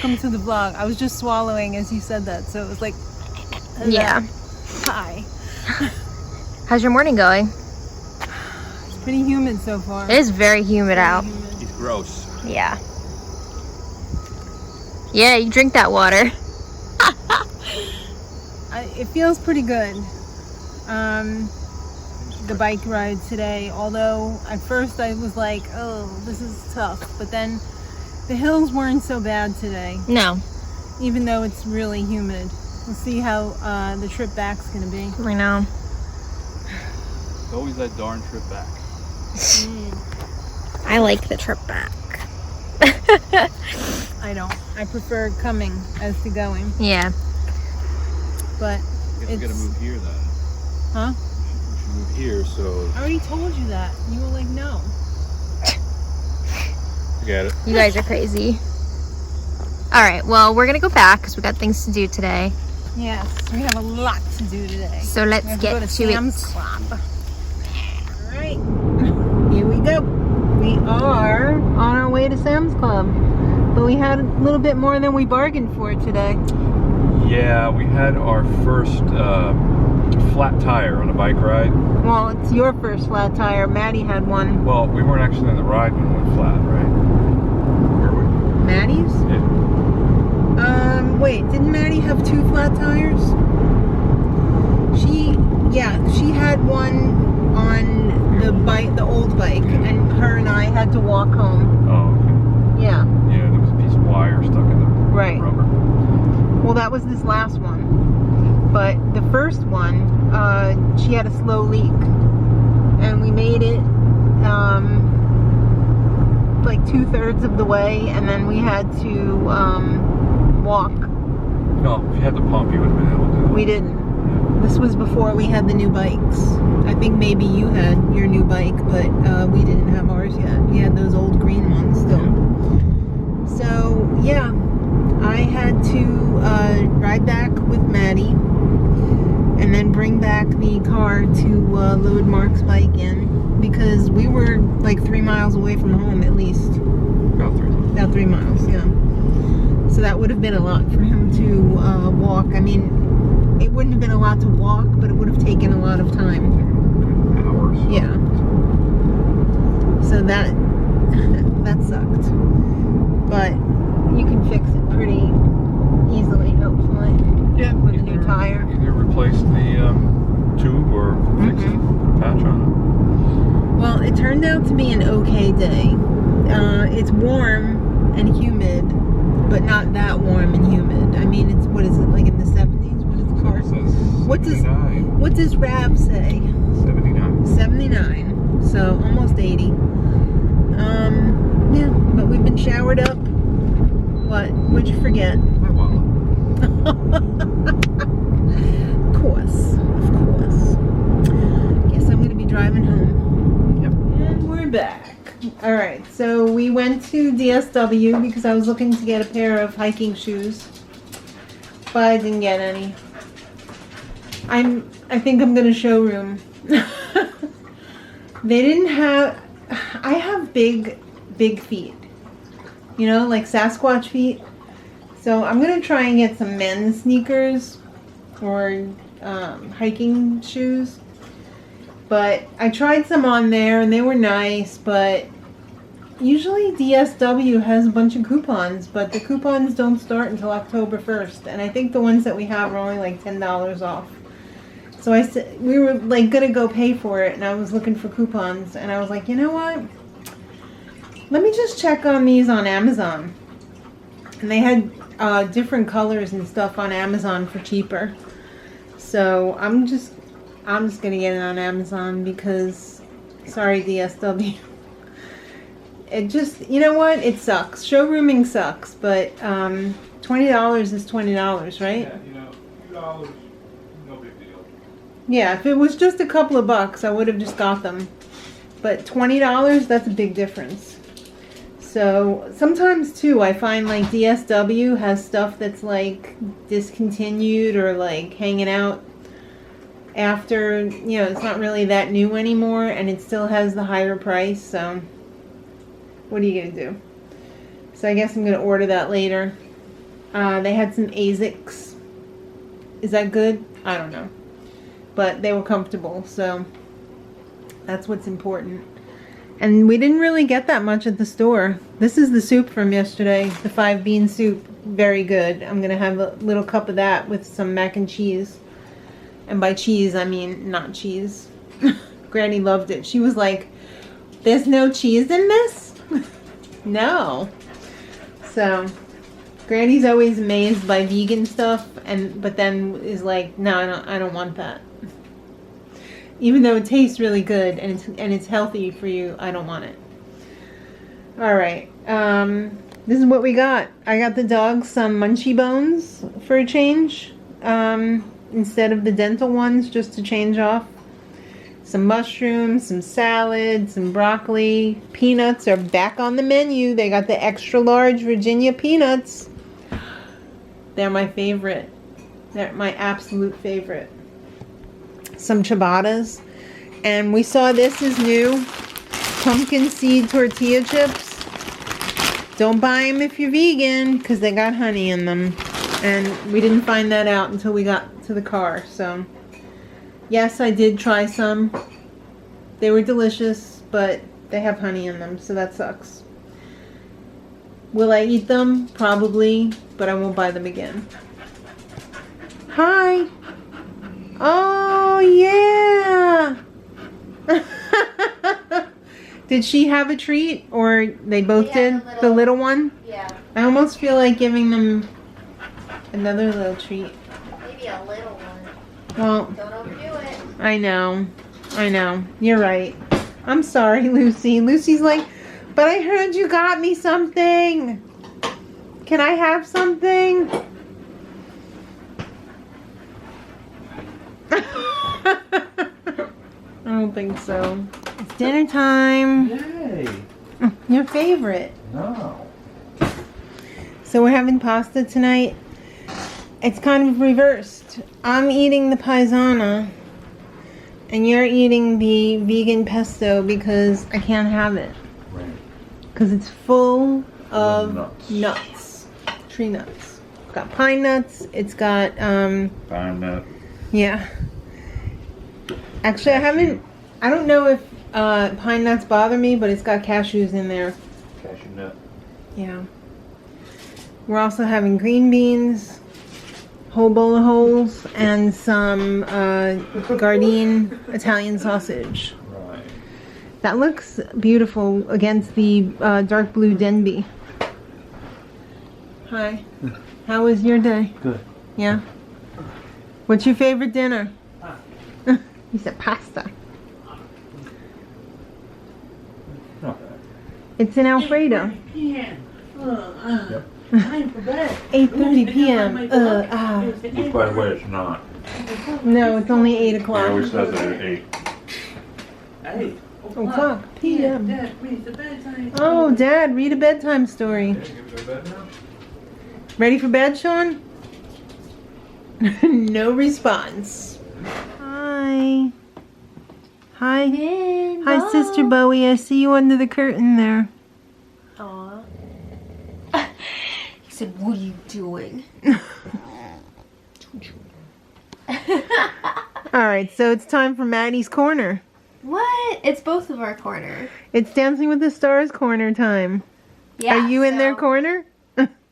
welcome to the vlog. I was just swallowing as you said that, so it was like, yeah. Hi. How's your morning going? It's pretty humid so far. It is very humid out. He's gross. Yeah. Yeah, you drink that water. It feels pretty good. The bike ride today, although at first I was like, oh, this is tough, but then the hills weren't so bad today, No. even though it's really humid. We'll see how the trip back's gonna be. I know. It's always that darn trip back. I like the trip back. I don't. I prefer coming as to going, Yeah. but I guess we gotta move here then. huh? We should move here, so I already told you that. You were like, no. forget it. You guys are crazy. All right, well, we're gonna go back because we got things to do today. Yes, we have a lot to do today. So let's We have get to go to Sam's it. Club. All right, here we go. We are on our way to Sam's Club, but we had a little bit more than we bargained for today. Yeah, we had our first flat tire on a bike ride. Well, it's your first flat tire. Maddie had one. Well, we weren't actually in the ride when it went flat, right? Were we? Maddie's? Yeah. Wait, didn't Maddie have 2 flat tires? She had one on the old bike, and her and I had to walk home. Oh, okay. Yeah. Yeah, there was a piece of wire stuck in the Right. rubber. Well, that was this last one. But the first one, she had a slow leak. And we made it like 2/3 of the way, and then we had to walk. No, if you had the pump, you would have been able to do it. We didn't. This was before we had the new bikes. I think maybe you had your new bike, but we didn't have ours yet. We had those old green ones still. So, yeah. I had to ride back with Maddie and then bring back the car to load Mark's bike in because we were like 3 miles away from home at least. About 3. About 3 miles, yeah. So that would have been a lot for him to walk. I mean, it wouldn't have been a lot to walk, but it would have taken a lot of time. Hours. Yeah. So that sucked. But you can fix it pretty easily, hopefully. Yeah. With a new tire. Either replace the tube or fix it, patch on Well, it turned out to be an okay day. It's warm and humid, but not that warm and humid. I mean, it's, what is it, like in the 70s? What does the car it. say? It says What does 79. What does Rav say? 79. 79, so almost 80. Yeah, but we've been showered up. What'd you forget? My wallet. Of course. Guess I'm gonna be driving home. Yep. And we're back. Alright, so we went to DSW because I was looking to get a pair of hiking shoes, but I didn't get any. I think I'm gonna showroom. They didn't have. I have big feet, you know, like Sasquatch feet. So I'm gonna try and get some men's sneakers or hiking shoes. But I tried some on there and they were nice, but usually DSW has a bunch of coupons, but the coupons don't start until October 1st, and I think the ones that we have are only like $10 off. So I said, we were like gonna go pay for it, and I was looking for coupons, and I was like, you know what? Let me just check on these on Amazon. And they had different colors and stuff on Amazon for cheaper. So I'm just gonna get it on Amazon because, sorry DSW. It just, you know what? It sucks. Showrooming sucks, but $20 is $20, right? Yeah, you know, $2, no big deal. Yeah, if it was just a couple of bucks, I would have just got them. But $20, that's a big difference. So sometimes too, I find like DSW has stuff that's like discontinued or like hanging out after, you know, it's not really that new anymore, and it still has the higher price. So what are you gonna do? So I guess I'm gonna order that later. They had some Asics. Is that good? I don't know. But they were comfortable, so that's what's important. And we didn't really get that much at the store. This is the soup from yesterday, the 5-bean soup. Very good. I'm going to have a little cup of that with some mac and cheese. And by cheese, I mean not cheese. Granny loved it. She was like, there's no cheese in this? No. So, Granny's always amazed by vegan stuff, but then is like, no, I don't want that. Even though it tastes really good and it's healthy for you, I don't want it. All right. This is what we got. I got the dogs some munchie bones for a change. Instead of the dental ones, just to change off. Some mushrooms, some salad, some broccoli. Peanuts are back on the menu. They got the extra large Virginia peanuts. They're my favorite. They're my absolute favorite. Some ciabattas. And we saw this is new. Pumpkin seed tortilla chips. Don't buy them if you're vegan because they got honey in them. And we didn't find that out until we got to the car. So, yes, I did try some. They were delicious, but they have honey in them, so that sucks. Will I eat them? Probably, but I won't buy them again. Hi. Oh, yeah. Did she have a treat, or they both did? The little one? Yeah. I almost feel like giving them another little treat. Maybe a little one. Well, Don't overdo it. I know. You're right. I'm sorry, Lucy. Lucy's like, but I heard you got me something. Can I have something? I don't think so. It's dinner time. Yay! Your favorite. No. So we're having pasta tonight. It's kind of reversed. I'm eating the paisana, and you're eating the vegan pesto because I can't have it. Right. Because it's full of Nuts. tree nuts. It's got pine nuts. It's got Pine nut. yeah. Actually, I don't know if pine nuts bother me, but it's got cashews in there. Cashew nut. Yeah. We're also having green beans, whole bowl of holes, and some Gardein Italian sausage. Right. That looks beautiful against the dark blue Denby. Hi. How was your day? Good. Yeah? What's your favorite dinner? He said pasta. Not bad. It's an Alfredo. Yep. Time for bed. 8:30 p.m. Which, by the way, it's not. No, it's only 8 He o'clock. always says it at 8. Hey. O'clock p.m. Dad, read the bedtime. Oh, Dad, read a bedtime story. Okay, give it to bed now? Ready for bed, Sean? No response. Hi. Hi. Hi, Sister Bowie. I see you under the curtain there. Aw. He said, what are you doing? Alright, so it's time for Maddie's Corner. What? It's both of our corner. It's Dancing with the Stars corner time. Yeah. Are you in so- their corner?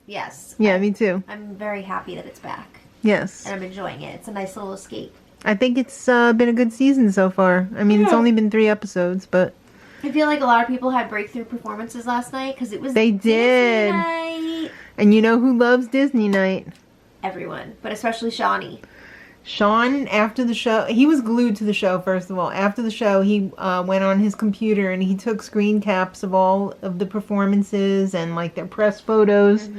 Yes. Yeah, me too. I'm very happy that it's back. Yes. And I'm enjoying it. It's a nice little escape. I think it's been a good season so far. I mean, it's only been 3 episodes, but I feel like a lot of people had breakthrough performances last night because it was They Disney did. night. and you know who loves Disney night? Everyone, but especially Shawnee. Sean, after the show, he was glued to the show, first of all. After the show, he went on his computer and he took screen caps of all of the performances and like their press photos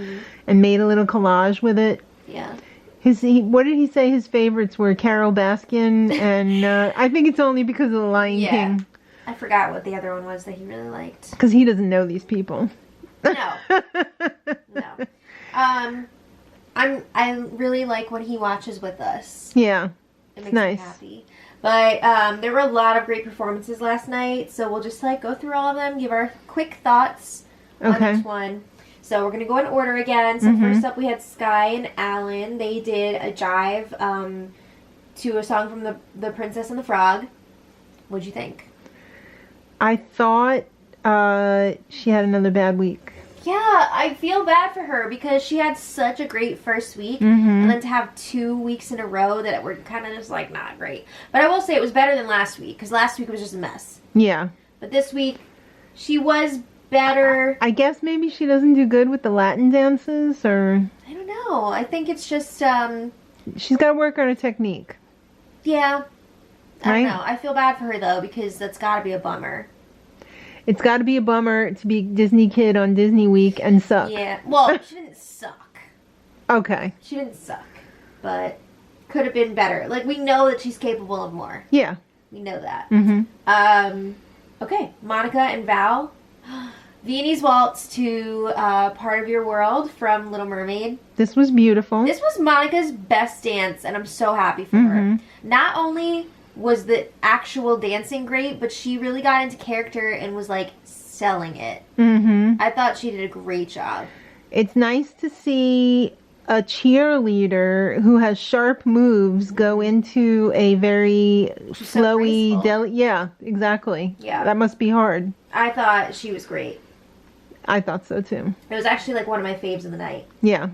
and made a little collage with it. Yeah. What did he say his favorites were? Carol Baskin and I think it's only because of The Lion Yeah. King. I forgot what the other one was that he really liked. Because he doesn't know these people. No. No. I really like when he watches with us. Yeah. It makes nice. me happy. But there were a lot of great performances last night, so we'll just like go through all of them, give our quick thoughts on Okay. each one. So we're gonna go in order again. So first up we had Skye and Alan. They did a jive to a song from the Princess and the Frog. What'd you think? I thought she had another bad week. Yeah, I feel bad for her because she had such a great first week, and then to have 2 weeks in a row that were kind of just like not great. But I will say it was better than last week because last week was just a mess. Yeah. But this week, she was better. I guess maybe she doesn't do good with the Latin dances, or... I don't know. I think it's just, She's got to work on her technique. yeah. I Right? don't know. I feel bad for her, though, because that's got to be a bummer. It's got to be a bummer to be Disney kid on Disney Week and suck. Yeah. Well, she didn't suck. Okay. She didn't suck. But could have been better. Like, we know that she's capable of more. Yeah. We know that. Mm-hmm. Okay. Monica and Val. Viennese Waltz to Part of Your World from Little Mermaid. This was beautiful. This was Monica's best dance, and I'm so happy for her. Not only was the actual dancing great, but she really got into character and was, like, selling it. I thought she did a great job. It's nice to see a cheerleader who has sharp moves go into a very She's so flowy... graceful. Yeah, exactly. Yeah. That must be hard. I thought she was great. I thought so, too. It was actually, like, one of my faves of the night. Yeah.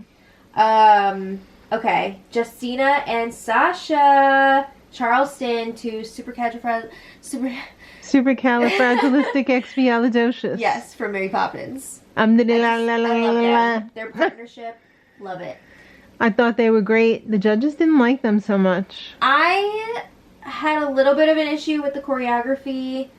Okay. Justina and Sasha... Charleston to Supercalifragilisticexpialidocious. Yes, from Mary Poppins. La I la la love la la. them. Their partnership, love it. I thought they were great. The judges didn't like them so much. I had a little bit of an issue with the choreography,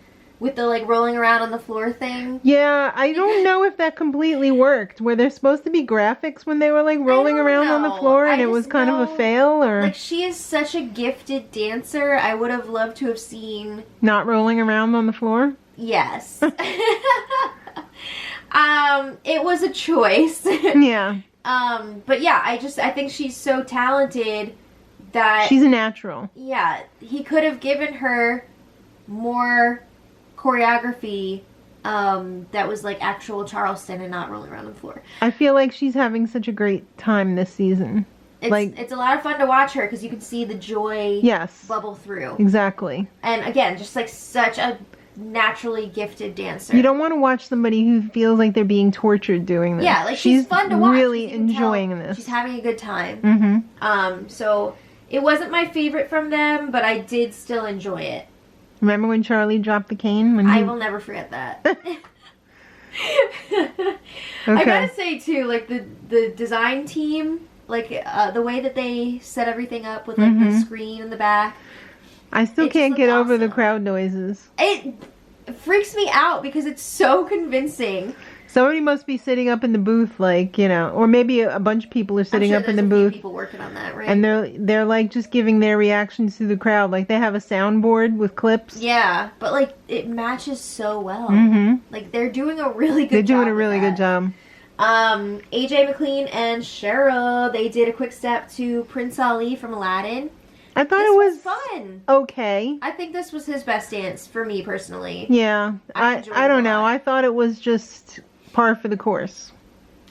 with the like rolling around on the floor thing. Yeah, I don't know if that completely worked. Were there supposed to be graphics when they were like rolling don't around on the know. floor and I it was just kind of know, a fail, or Like, she is such a gifted dancer. I would have loved to have seen. not rolling around on the floor? Yes. It was a choice. Yeah. But yeah, I think she's so talented that She's a natural. yeah, he could have given her more choreography that was like actual Charleston and not rolling around on the floor. I feel like she's having such a great time this season. It's a lot of fun to watch her because you can see the joy Yes. bubble through. Exactly. And again, just like such a naturally gifted dancer. You don't want to watch somebody who feels like they're being tortured doing this. Yeah, like she's fun to watch. Really You can tell enjoying this. She's having a good time. Mm-hmm. So it wasn't my favorite from them, but I did still enjoy it. Remember when Charlie dropped the cane? When I will never forget that. I gotta say too, like the design team, like the way that they set everything up with like the screen in the back. I still It can't just get looked over the awesome. crowd noises. It freaks me out because it's so convincing. Somebody must be sitting up in the booth, like, you know, or maybe a bunch of people are sitting I'm sure up in the there's a few booth, people working on that, right? and they're like just giving their reactions to the crowd. Like they have a soundboard with clips. Yeah, but like it matches so well. Like they're doing a really good. They're doing job a really with good job. AJ Mclean and Cheryl, they did a quick step to Prince Ali from Aladdin. I thought This it was was fun. okay. I think this was his best dance for me personally. Yeah, I I enjoyed I it don't a know. lot. I thought it was just par for the course.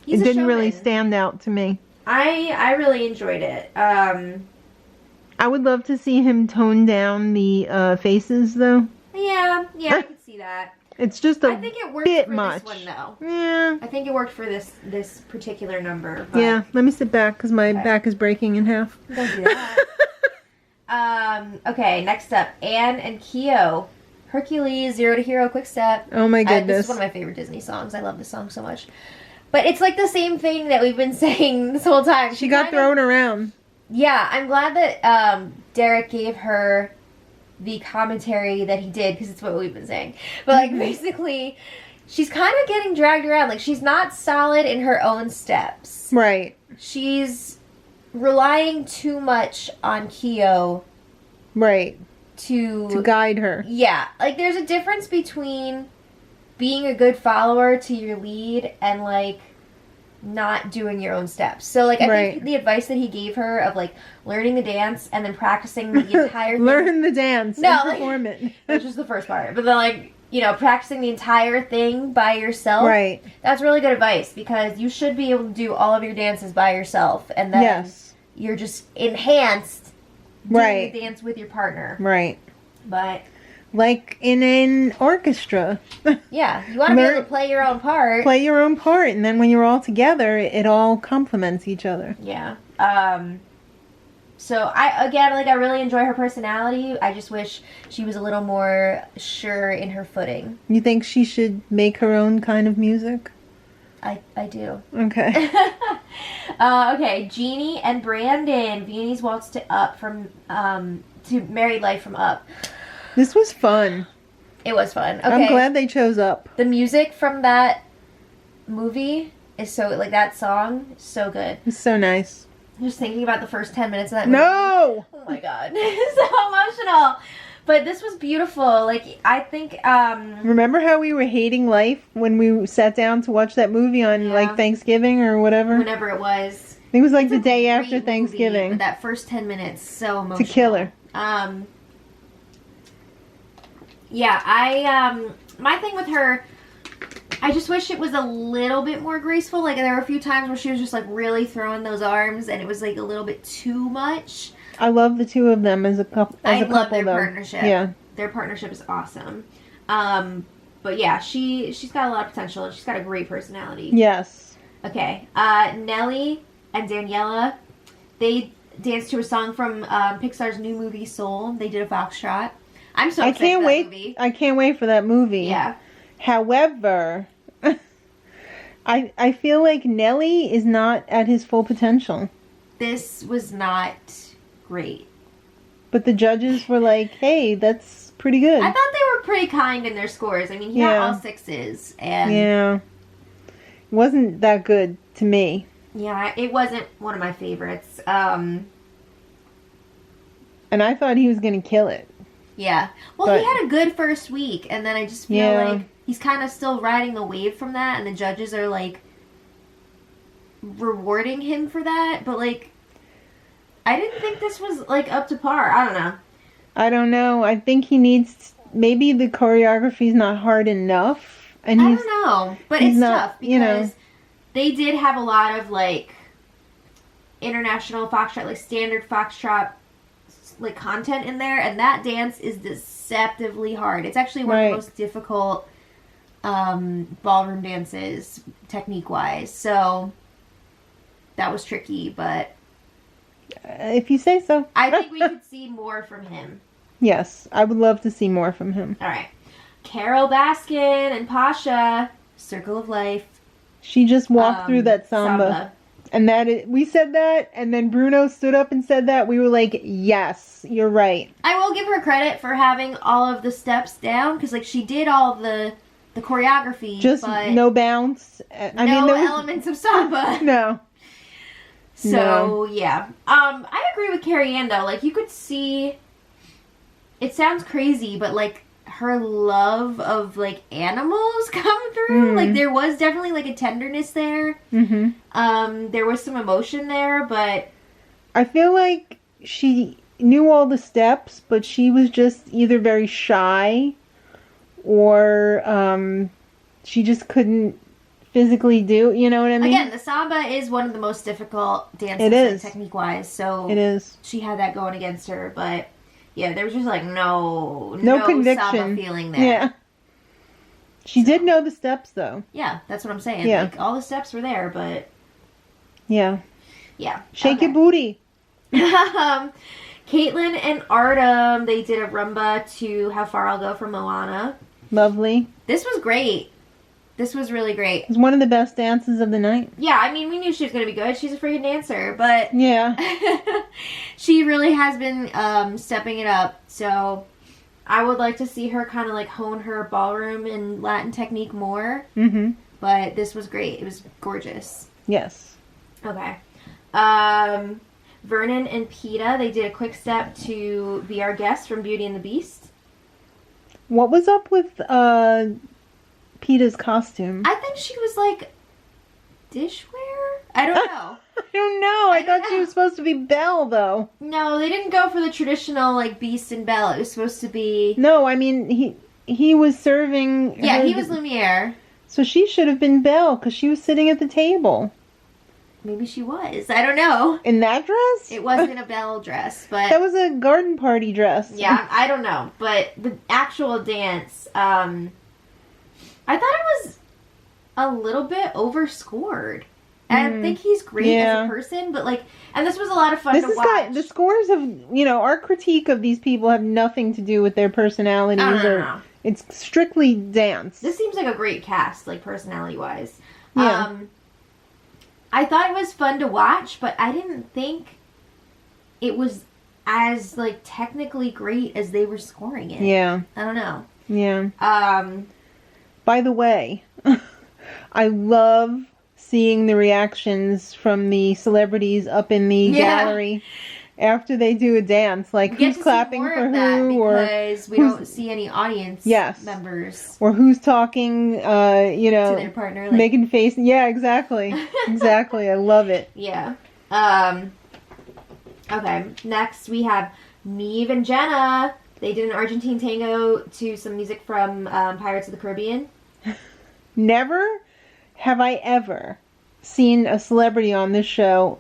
He's It a didn't really showman. stand out to me. I really enjoyed it. I would love to see him tone down the faces, though. Yeah, I could see that. It's just a I think it worked bit for much. this one though. Yeah. I think it worked for this particular number. But Yeah. Let me sit back because my Okay. back is breaking in half. Don't do that. Okay, next up, Anne and Keo. Hercules, Zero to Hero, Quick Step. Oh my This goodness. is one of my favorite Disney songs. I love this song so much. But it's like the same thing that we've been saying this whole time. She got thrown around. Yeah, I'm glad that Derek gave her the commentary that he did, because it's what we've been saying. But like basically, she's kind of getting dragged around. Like she's not solid in her own steps. Right. She's relying too much on Keo Right. to guide her. Yeah, like there's a difference between being a good follower to your lead and like not doing your own steps. So like I think the advice that he gave her of like learning the dance and then practicing the entire thing. Learn the dance No, and like- perform it. Which is the first part. But then like practicing the entire thing by yourself. Right. That's really good advice because you should be able to do all of your dances by yourself, and then Yes. you're just enhanced doing Right. the dance with your partner. Right. But Like in an orchestra. yeah, you want to be able to play your own part. Play your own part, and then when you're all together, it all complements each other. Yeah. So I really enjoy her personality. I just wish she was a little more sure in her footing. You think she should make her own kind of music? I do. Okay. Okay, Jeannie and Brandon. Viennese Waltz to Up from to Married Life from Up. This was fun. It was fun. Okay. I'm glad they chose Up. The music from that movie is that song is so good. It's so nice. Just thinking about the first 10 minutes of that movie. No! Oh my god. So emotional. But this was beautiful. Like, I think, Remember how we were hating life when we sat down to watch that movie on, like, Thanksgiving or whatever? whenever it was. It was like It's the a day great after movie, Thanksgiving. but that first 10 minutes, so emotional. To kill her. Yeah, my thing with her, I just wish it was a little bit more graceful. Like, there were a few times where she was just, like, really throwing those arms, and it was, like, a little bit too much. I love the two of them as a couple. I love their though. partnership. Yeah. Their partnership is awesome. But yeah, she's got a lot of potential, and she's got a great personality. Yes. Okay, Nellie and Daniela, they danced to a song from Pixar's new movie Soul. They did a foxtrot. I'm so excited for that movie. I can't wait for that movie. Yeah. However, I feel like Nelly is not at his full potential. This was not great. But the judges were like, "Hey, that's pretty good." I thought they were pretty kind in their scores. I mean, he got all 6s, and yeah, it wasn't that good to me. yeah, it wasn't one of my favorites. And I thought he was gonna kill it. Yeah. Well, But- he had a good first week, and then I just feel like he's kind of still riding the wave from that, and the judges are, like, rewarding him for that, but, like, I didn't think this was, like, up to par. I don't know. I don't know. I think he needs. Maybe the choreography's not hard enough, and I he's don't know, but he's it's not, tough because you know. they did have a lot of, like, international foxtrot, like, standard foxtrot, like, content in there, and that dance is deceptively hard. It's actually one of the most difficult ballroom dances, technique-wise, so that was tricky, but if you say so. I think we could see more from him. Yes, I would love to see more from him. All right. Carol Baskin and Pasha, Circle of Life. She just walked through that samba. And we said that, and then Bruno stood up and said that. We were like, yes, you're right. I will give her credit for having all of the steps down, because, like, she did all the choreography. Just but no bounce. I mean, there was elements of samba. no. So, yeah. I agree with Carrie Ann, though. Like, you could see, it sounds crazy, but, like, her love of, like, animals come through. Like, there was definitely, like, a tenderness there. Mm-hmm. There was some emotion there, but I feel like she knew all the steps, but she was just either very shy or she just couldn't physically do, you know what I mean? again, the samba is one of the most difficult dances, It is. like, technique-wise, so It is. she had that going against her, but yeah, there was just, like, no conviction. samba feeling there. Yeah. She did know the steps, though. Yeah, that's what I'm saying. Yeah. Like, all the steps were there, but Yeah. yeah. Shake Okay. your booty. Caitlin and Artem, they did a rumba to How Far I'll Go from Moana. Lovely. This was great. This was really great. It was one of the best dances of the night. Yeah, I mean, we knew she was going to be good. She's a freaking dancer, but Yeah. she really has been stepping it up. So I would like to see her kind of, like, hone her ballroom and Latin technique more. Mm-hmm. But this was great. It was gorgeous. Yes. Okay. Vernon and Peta, they did a quick step to be our guest from Beauty and the Beast. What was up with Peta's costume? I think she was, like, dishware? I don't know. I don't know. I I don't thought she know. was supposed to be Belle, though. No, they didn't go for the traditional, like, Beast and Belle. It was supposed to be... No, I mean, he was serving. Yeah, her he was Lumiere. So she should have been Belle because she was sitting at the table. Maybe she was. I don't know. In that dress? It wasn't a Belle dress, but That was a garden party dress. yeah, I don't know. But the actual dance, I thought it was a little bit overscored. And I think he's great as a person, but like, and this was a lot of fun to watch. The scores of, our critique of these people have nothing to do with their personalities. No. It's strictly dance. This seems like a great cast, like personality-wise. Yeah. I thought it was fun to watch, but I didn't think it was as, like, technically great as they were scoring it. Yeah. I don't know. Yeah. By the way, I love seeing the reactions from the celebrities up in the gallery after they do a dance. Like, who's clapping for who, because we don't see any audience members. Or who's talking, to their partner. Like, making face. Yeah, exactly. Exactly. I love it. Yeah. Okay, next we have Neve and Jenna. They did an Argentine Tango to some music from Pirates of the Caribbean. Never have I ever seen a celebrity on this show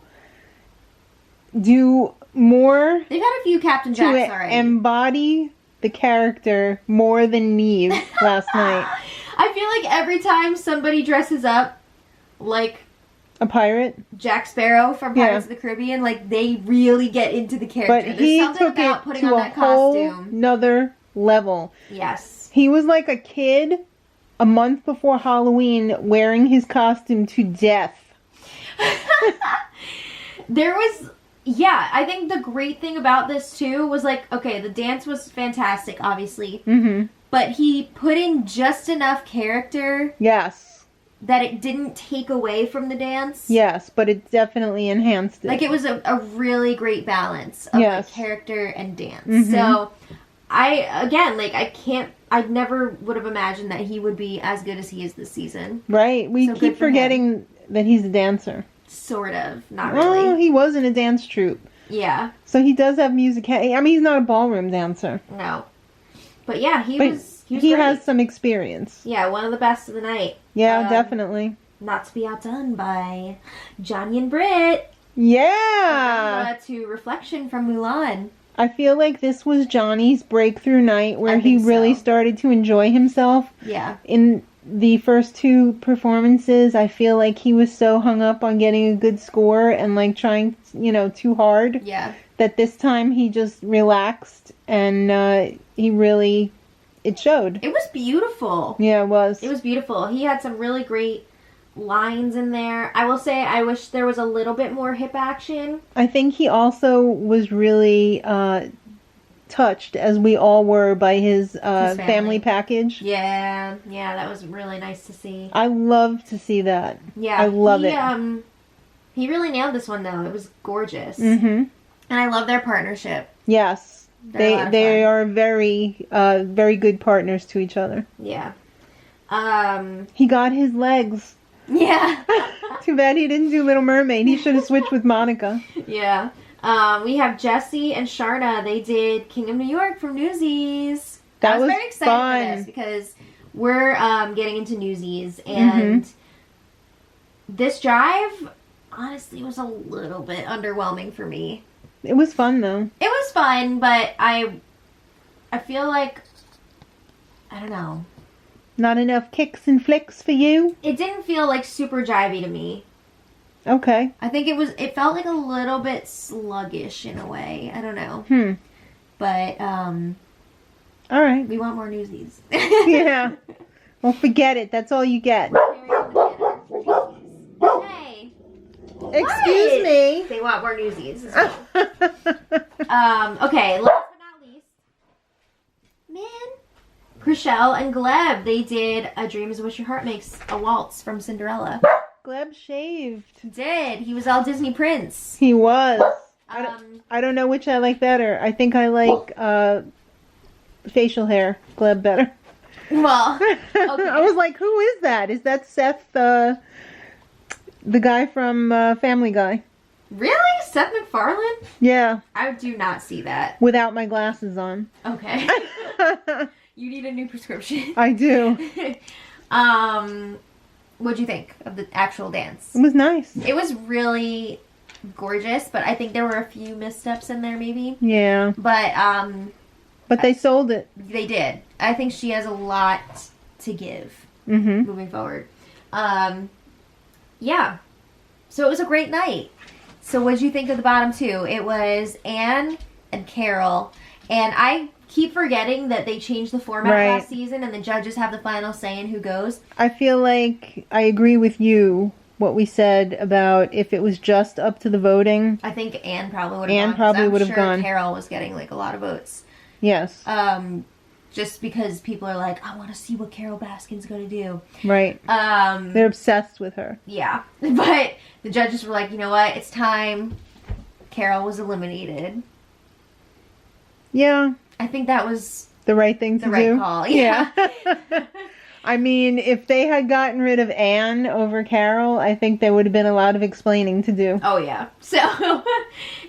do more. They've had a few Captain Jacks already. Embody the character more than Neve last night. I feel like every time somebody dresses up like a pirate, Jack Sparrow from Pirates of the Caribbean, like they really get into the character. But he took it to a whole nother level. Yes. He was like a kid a month before Halloween wearing his costume to death. I think the great thing about this too was like, okay, the dance was fantastic, obviously. Mm-hmm. But he put in just enough character. Yes. That it didn't take away from the dance. Yes, but it definitely enhanced it. Like it was a really great balance of like, character and dance. Mm-hmm. So I never would have imagined that he would be as good as he is this season. Right. We keep forgetting that he's a dancer. Sort of. Not really. Well, he was in a dance troupe. Yeah. So he does have music. I mean, he's not a ballroom dancer. No. But yeah, he has some experience. Yeah, one of the best of the night. Yeah, definitely. Not to be outdone by Johnny and Britt. Yeah. To Reflection from Mulan. I feel like this was Johnny's breakthrough night where he really started to enjoy himself. Yeah. In the first two performances, I feel like he was so hung up on getting a good score and like trying, too hard. Yeah. That this time he just relaxed and it showed. It was beautiful. Yeah, it was. It was beautiful. He had some really great lines in there. I will say I wish there was a little bit more hip action. I think he also was really touched, as we all were, by his family package. Yeah, that was really nice to see. I love to see that. Yeah, I love it. He really nailed this one though. It was gorgeous. Mm-hmm. And I love their partnership. Yes, they are very very good partners to each other. Yeah. He got his legs. Yeah. Too bad he didn't do Little Mermaid. He should have switched with Monica. Yeah. We have Jesse and Sharna. They did King of New York from Newsies. I was very excited for this because we're getting into Newsies, and this drive honestly was a little bit underwhelming for me. It was fun though. It was fun, but I feel like I don't know. Not enough kicks and flicks for you? It didn't feel like super jivey to me. Okay. I think it felt like a little bit sluggish in a way. I don't know. But, all right. We want more Newsies. Yeah. Well, forget it. That's all you get. Hey. Excuse me. They want more Newsies. Okay, last but not least. Man. Chriselle and Gleb, they did A Dream is What Your Heart Makes, a waltz from Cinderella. Gleb shaved. He was all Disney Prince. He was. I don't know which I like better. I think I like facial hair Gleb better. Well, okay. I was like, who is that? Is that Seth, the guy from Family Guy? Really? Seth MacFarlane? Yeah. I do not see that. Without my glasses on. Okay. You need a new prescription. I do. What'd you think of the actual dance? It was nice. It was really gorgeous, but I think there were a few missteps in there maybe. Yeah. But they sold it. they did. I think she has a lot to give Mm-hmm. moving forward. Yeah. So it was a great night. So what did you think of the bottom two? It was Anne and Carol. And I keep forgetting that they changed the format Right. last season and the judges have the final say in who goes. I feel like I agree with you, what we said about if it was just up to the voting. I think Anne probably would have Anne gone. 'cause probably I'm would have sure gone. Carol was getting like a lot of votes. Yes. Just because people are like, I want to see what Carol Baskin's going to do. Right. They're obsessed with her. Yeah. But the judges were like, you know what? It's time. Carol was eliminated. Yeah. I think that was The right thing to the right do. call. Yeah. I mean, if they had gotten rid of Anne over Carol, I think there would have been a lot of explaining to do. Oh, yeah. So,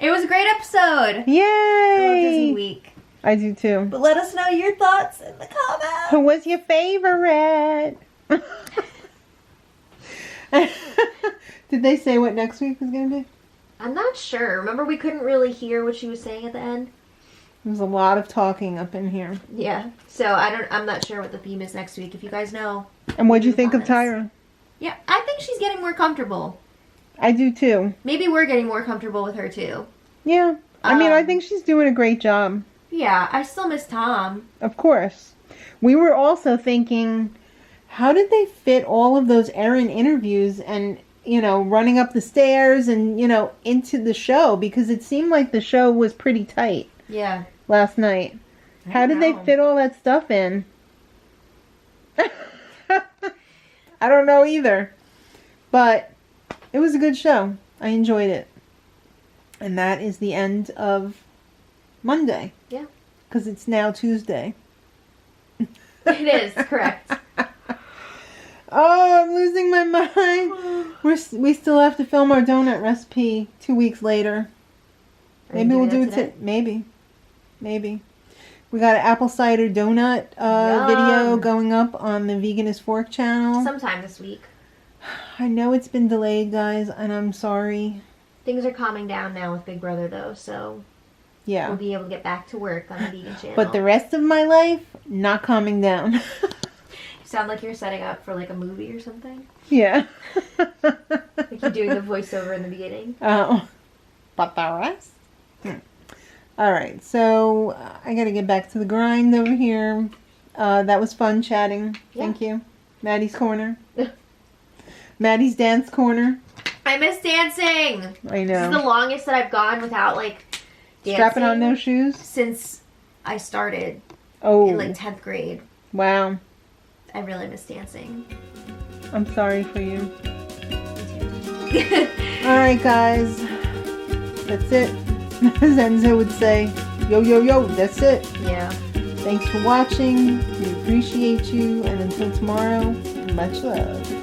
it was a great episode. Yay! I love Disney Week. I do too. But let us know your thoughts in the comments. Who was your favorite? Did they say what next week was going to be? I'm not sure. Remember we couldn't really hear what she was saying at the end? There was a lot of talking up in here. Yeah. So I'm not sure what the theme is next week. If you guys know. And what'd you leave the think of comments. Tyra? Yeah, I think she's getting more comfortable. I do too. Maybe we're getting more comfortable with her too. Yeah. I mean, I think she's doing a great job. Yeah, I still miss Tom. Of course. We were also thinking, how did they fit all of those Erin interviews and, running up the stairs and, into the show? Because it seemed like the show was pretty tight Yeah. last night. How did they fit all that stuff in? I don't know either. But it was a good show. I enjoyed it. And that is the end of Monday. Yeah. Because it's now Tuesday. It is, correct. Oh, I'm losing my mind. We still have to film our donut recipe 2 weeks later. Are you Maybe we'll do doing it that today. Maybe. We got an apple cider donut Yum. video going up on the Veganist Fork channel. Sometime this week. I know it's been delayed, guys, and I'm sorry. Things are calming down now with Big Brother, though, so Yeah. we'll be able to get back to work on the vegan channel. But the rest of my life, not calming down. You sound like you're setting up for like a movie or something. Yeah. Like you're doing the voiceover in the beginning. Oh. But the rest? All right, so I got to get back to the grind over here. That was fun chatting. Yeah. Thank you. Maddie's Corner. Maddie's Dance Corner. I miss dancing. I This is the know. longest that I've gone without like dancing Strapping on those shoes? since I started Oh, in like 10th grade. wow. I really miss dancing. I'm sorry for you. All right, guys. That's it. As Enzo would say, yo, yo, yo, that's it. Yeah. Thanks for watching. We appreciate you. And until tomorrow, much love.